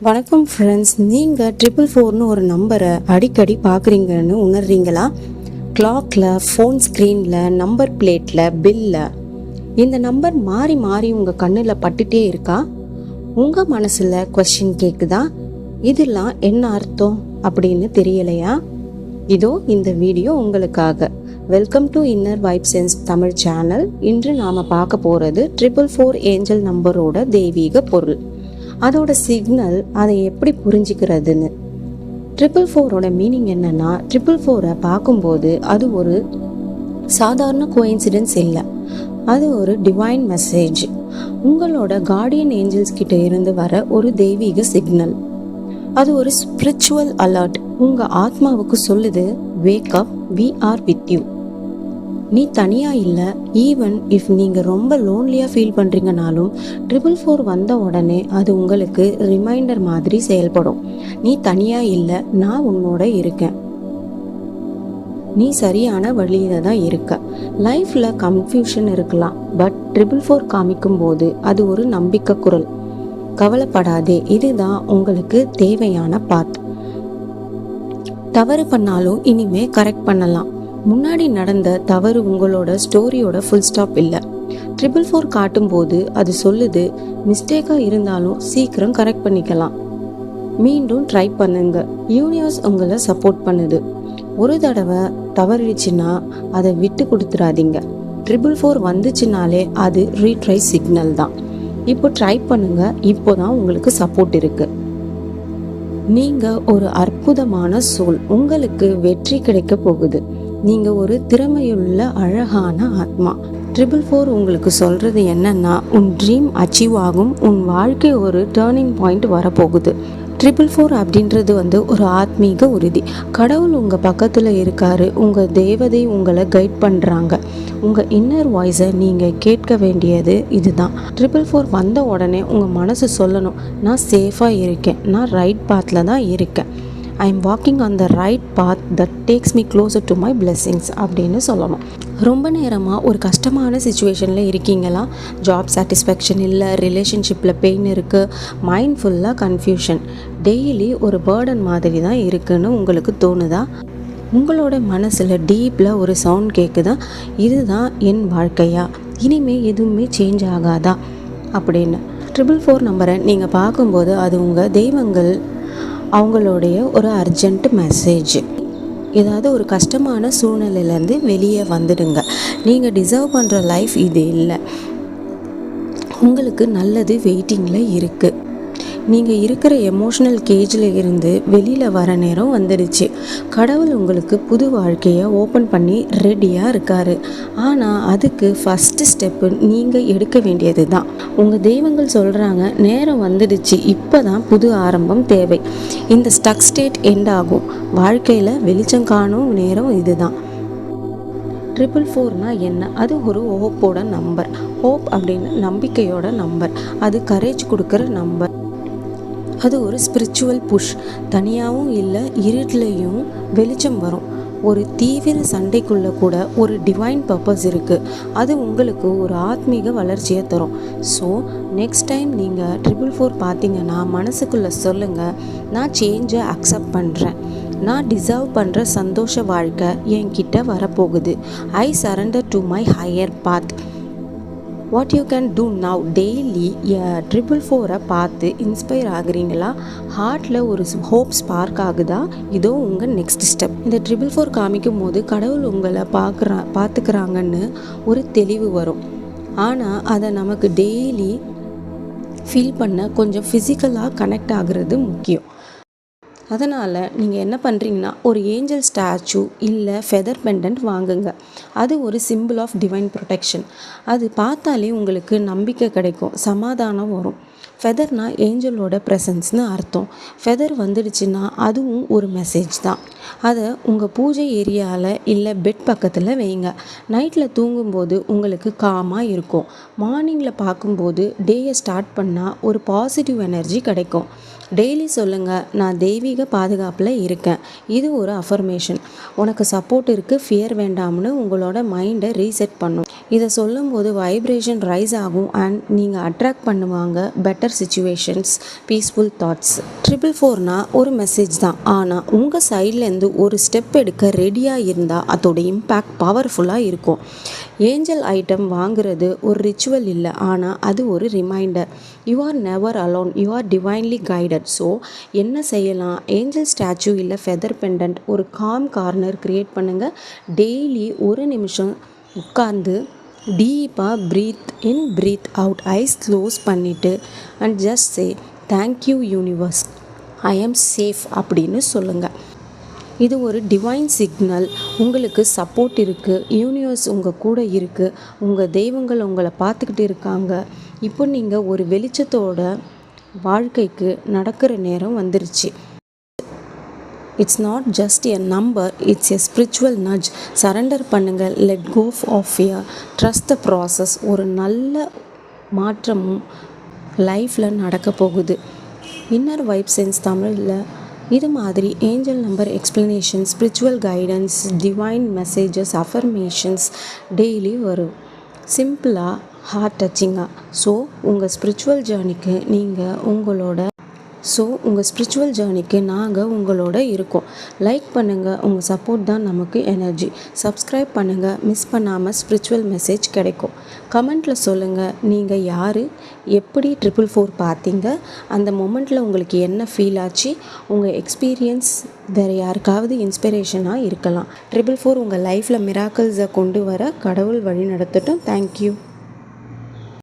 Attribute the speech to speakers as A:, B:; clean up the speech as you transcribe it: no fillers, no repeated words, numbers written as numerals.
A: வணக்கம் ஃப்ரெண்ட்ஸ், நீங்கள் 444னு ஒரு நம்பரை அடிக்கடி பார்க்குறீங்கன்னு உணர்றீங்களா? கிளாக்கில், ஃபோன் ஸ்க்ரீனில், நம்பர் பிளேட்டில், பில்லில் இந்த நம்பர் மாறி மாறி உங்கள் கண்ணில் பட்டுட்டே இருக்கா? உங்கள் மனசில் கொஸ்டின் கேட்குதா? இதெல்லாம் என்ன அர்த்தம் அப்படின்னு தெரியலையா? இதோ இந்த வீடியோ உங்களுக்காக. Welcome to inner vibe sense Tamil channel. இன்று நாம் பார்க்க போகிறது 444 ஏஞ்சல் நம்பரோட தெய்வீக பொருள், அதோட சிக்னல், அதை எப்படி புரிஞ்சுக்கிறதுன்னு. 444ஓட மீனிங் என்னன்னா, 444 பார்க்கும்போது அது ஒரு சாதாரண கோயின்சிடென்ஸ் இல்லை, அது ஒரு டிவைன் மெசேஜ். உங்களோட கார்டியன் ஏஞ்சல்ஸ் கிட்ட இருந்து வர ஒரு தெய்வீக சிக்னல். அது ஒரு ஸ்பிரிச்சுவல் அலர்ட். உங்க ஆத்மாவுக்கு சொல்லுது, wake up, we are with you. நீ தனியா இல்லை. ஈவன் இஃப் நீங்கள் ரொம்ப லோன்லியாக ஃபீல் பண்ணுறீங்கனாலும் 444 வந்த உடனே அது உங்களுக்கு ரிமைண்டர் மாதிரி செயல்படும். நீ தனியா இல்லை, நான் உன்னோட இருக்கேன். நீ சரியான வழியில தான் இருக்க. லைஃப்பில் கன்ஃபியூஷன் இருக்கலாம், பட் 444 காமிக்கும் போது அது ஒரு நம்பிக்கை குரல். கவலைப்படாதே, இதுதான் உங்களுக்கு தேவையான பாத். தவறு பண்ணாலும் இனிமே கரெக்ட் பண்ணலாம். முன்னாடி நடந்த தவறு உங்களோட ஸ்டோரியோட ஃபுல் ஸ்டாப் இல்லை. 444 காட்டும்போது அது சொல்லுது, மிஸ்டேக்காக இருந்தாலும் சீக்கிரம் கரெக்ட் பண்ணிக்கலாம், மீண்டும் ட்ரை பண்ணுங்க. யூனிவர்ஸ் உங்களை சப்போர்ட் பண்ணுது. ஒரு தடவை தவறிடுச்சுன்னா அதை விட்டு கொடுத்துடாதீங்க. 444 வந்துச்சுனாலே அது ரீட்ரை சிக்னல் தான். இப்போ ட்ரை பண்ணுங்க, இப்போதான் உங்களுக்கு சப்போர்ட் இருக்கு. நீங்கள் ஒரு அற்புதமான சோல், உங்களுக்கு வெற்றி கிடைக்க போகுது. நீங்கள் ஒரு திறமையுள்ள அழகான ஆத்மா. 444 உங்களுக்கு சொல்கிறது என்னன்னா, உன் ட்ரீம் அச்சீவ் ஆகும், உன் வாழ்க்கை ஒரு டேர்னிங் பாயிண்ட் வரப்போகுது. 444 அப்படின்றது ஒரு ஆத்மீக உறுதி. கடவுள் உங்கள் பக்கத்தில் இருக்காரு, உங்கள் தேவதை உங்களை கைட் பண்ணுறாங்க. உங்கள் இன்னர் வாய்ஸை நீங்கள் கேட்க வேண்டியது இதுதான். 444 வந்த உடனே உங்கள் மனசு சொல்லணும், நான் சேஃபாக இருக்கேன், நான் ரைட் பாத்தில் தான் இருக்கேன். I am walking on the right path that takes me closer to my blessings அப்படின்னு சொல்லணும். ரொம்ப நேரமாக ஒரு கஷ்டமான சுச்சுவேஷனில் இருக்கீங்களா? ஜாப் சாட்டிஸ்ஃபேக்ஷன் இல்லை, ரிலேஷன்ஷிப்பில் பெயின் இருக்குது, மைண்ட் ஃபுல்லாக கன்ஃபியூஷன், டெய்லி ஒரு பேர்டன் மாதிரி தான் இருக்குன்னு உங்களுக்கு தோணுதா? உங்களோட மனசில் டீப்பில் ஒரு சவுண்ட் கேட்குதா, இதுதான் என் வாழ்க்கையா, இனிமேல் எதுவுமே சேஞ்ச் ஆகாதா அப்படின்னு. 444 நம்பரை நீங்கள் பார்க்கும்போது அது உங்கள் தெய்வங்கள் அவங்களுடைய ஒரு அர்ஜென்ட் மெசேஜ். ஏதாவது ஒரு கஷ்டமான சூழ்நிலையிலேருந்து வெளியே வந்துடுங்க. நீங்கள் டிசர்வ் பண்ணுற லைஃப் இது இல்லை, உங்களுக்கு நல்லது வெயிட்டிங்கில் இருக்குது. நீங்கள் இருக்கிற எமோஷ்னல் கேஜில் இருந்து வெளியில் வர நேரம் வந்துடுச்சு. கடவுள் உங்களுக்கு புது வாழ்க்கையை ஓப்பன் பண்ணி ரெடியாக இருக்காரு. ஆனால் அதுக்கு ஃபஸ்ட்டு ஸ்டெப்பு நீங்கள் எடுக்க வேண்டியது தான். உங்கள் தெய்வங்கள் சொல்கிறாங்க, நேரம் வந்துடுச்சு, இப்போ தான் புது ஆரம்பம் தேவை. இந்த ஸ்டக் ஸ்டேட் எண்ட் ஆகும். வாழ்க்கையில் வெளிச்சம் காணும் நேரம் இதுதான். 444னா என்ன? அது ஒரு ஹோப்போட நம்பர். ஹோப் அப்படின்னு நம்பிக்கையோட நம்பர். அது கரேஜ் கொடுக்குற நம்பர். அது ஒரு ஸ்பிரிச்சுவல் புஷ். தனியாகவும் இல்லை, இருட்டிலையும் வெளிச்சம் வரும். ஒரு தீவிர சண்டைக்குள்ளே கூட ஒரு டிவைன் பர்பஸ் இருக்குது. அது உங்களுக்கு ஒரு ஆத்மீக வளர்ச்சியை தரும். ஸோ நெக்ஸ்ட் டைம் நீங்கள் 444 பார்த்தீங்கன்னா மனசுக்குள்ளே சொல்லுங்கள், நான் சேஞ்சை அக்செப்ட் பண்ணுறேன், நான் டிசர்வ் பண்ணுற சந்தோஷ வாழ்க்கை என்கிட்ட வரப்போகுது. I surrender to my higher path. What you can do now, daily 444 பார்த்து இன்ஸ்பயர் ஆகுறீங்களா? ஹார்ட்டில் ஒரு ஹோப் ஸ்பார்க் ஆகுதா? இதோ உங்கள் நெக்ஸ்ட் ஸ்டெப். இந்த 444 காமிக்கும் போது கடவுள் உங்களை பார்த்துக்கிறாங்கன்னு ஒரு தெளிவு வரும். ஆனால் அதை நமக்கு டெய்லி ஃபீல் பண்ண கொஞ்சம் ஃபிசிக்கலாக கனெக்ட் ஆகுறது முக்கியம். அதனால் நீங்கள் என்ன பண்ணுறீங்கன்னா, ஒரு ஏஞ்சல் ஸ்டாச்சு இல்லை ஃபெதர் பெண்டன்ட் வாங்குங்க. அது ஒரு சிம்பிள் ஆஃப் டிவைன் ப்ரொடெக்ஷன். அது பார்த்தாலே உங்களுக்கு நம்பிக்கை கிடைக்கும், சமாதானம் வரும். ஃபெதர்னா ஏஞ்சலோட ப்ரெசன்ஸ்னு அர்த்தம். ஃபெதர் வந்துடுச்சுன்னா அதுவும் ஒரு மெசேஜ் தான். அதை உங்கள் பூஜை ஏரியாவில் இல்லை பெட் பக்கத்தில் வைங்க. நைட்டில் தூங்கும்போது உங்களுக்கு காமாக இருக்கும். மார்னிங்கில் பார்க்கும்போது டேயை ஸ்டார்ட் பண்ணால் ஒரு பாசிட்டிவ் எனர்ஜி கிடைக்கும். டெய்லி சொல்லுங்கள், நான் தெய்வீக பாதுகாப்பில் இருக்கேன். இது ஒரு அஃபர்மேஷன். உனக்கு சப்போர்ட் இருக்குது, ஃபியர் வேண்டாம்னு உங்களோட மைண்டை ரீசெட் பண்ணும். இதை சொல்லும்போது வைப்ரேஷன் ரைஸ் ஆகும் அண்ட் நீங்கள் அட்ராக்ட் பண்ணுவாங்க பெட்டர் சுச்சுவேஷன்ஸ், பீஸ்ஃபுல் தாட்ஸ். 444னா ஒரு மெசேஜ் தான், ஆனால் உங்கள் சைட்லேருந்து ஒரு ஸ்டெப் எடுக்க ரெடியாக இருந்தால் அதோட இம்பேக்ட் பவர்ஃபுல்லாக இருக்கும். ஏஞ்சல் ஐட்டம் வாங்குறது ஒரு ரிச்சுவல் இல்லை, ஆனால் அது ஒரு reminder. You are never alone, you are divinely guided. So என்ன செய்யலாம்? ஏஞ்சல் ஸ்டாச்சு இல்லை ஃபெதர் பெண்டன்ட், ஒரு காம் கார்னர் க்ரியேட் பண்ணுங்கள். டெய்லி ஒரு நிமிஷம் உட்கார்ந்து டீப்பாக breathe in breathe out eyes close பண்ணிவிட்டு and just say thank you universe, I am safe அப்படின்னு சொல்லுங்கள். இது ஒரு டிவைன் சிக்னல். உங்களுக்கு சப்போர்ட் இருக்குது, யூனிவர்ஸ் உங்கள் கூட இருக்குது, உங்கள் தெய்வங்கள் உங்களை பார்த்துக்கிட்டு இருக்காங்க. இப்போ நீங்கள் ஒரு வெளிச்சத்தோட வாழ்க்கைக்கு நடக்கிற நேரம் வந்துருச்சு. It's not just a number, it's a spiritual nudge. Surrender பண்ணுங்கள், let go of fear, trust the process. ஒரு நல்ல மாற்றமும் லைஃப்பில் நடக்க போகுது. இன்னர் வைப் சென்ஸ் தமிழில் இது மாதிரி angel number explanation, spiritual guidance, divine messages, affirmations daily வரும், சிம்பிளாக, ஹார்ட் டச்சிங்காக. ஸோ உங்கள் ஸ்பிரிச்சுவல் ஜேர்னிக்கு நாங்கள் உங்களோட இருக்கோம். லைக் பண்ணுங்கள், உங்கள் சப்போர்ட் தான் நமக்கு எனர்ஜி. சப்ஸ்கிரைப் பண்ணுங்கள், மிஸ் பண்ணாமல் ஸ்பிரிச்சுவல் மெசேஜ் கிடைக்கும். கமெண்ட்டில் சொல்லுங்கள், நீங்கள் யார், எப்படி 444 பார்த்தீங்க, அந்த மொமெண்ட்டில் உங்களுக்கு என்ன ஃபீல் ஆச்சு, உங்கள் எக்ஸ்பீரியன்ஸ் வேறு யாருக்காவது இன்ஸ்பிரேஷனாக இருக்கலாம். 444 உங்கள் லைஃப்பில் மிராக்கிள்ஸை கொண்டு வர கடவுள் வழி நடத்தட்டும். தேங்க்யூ.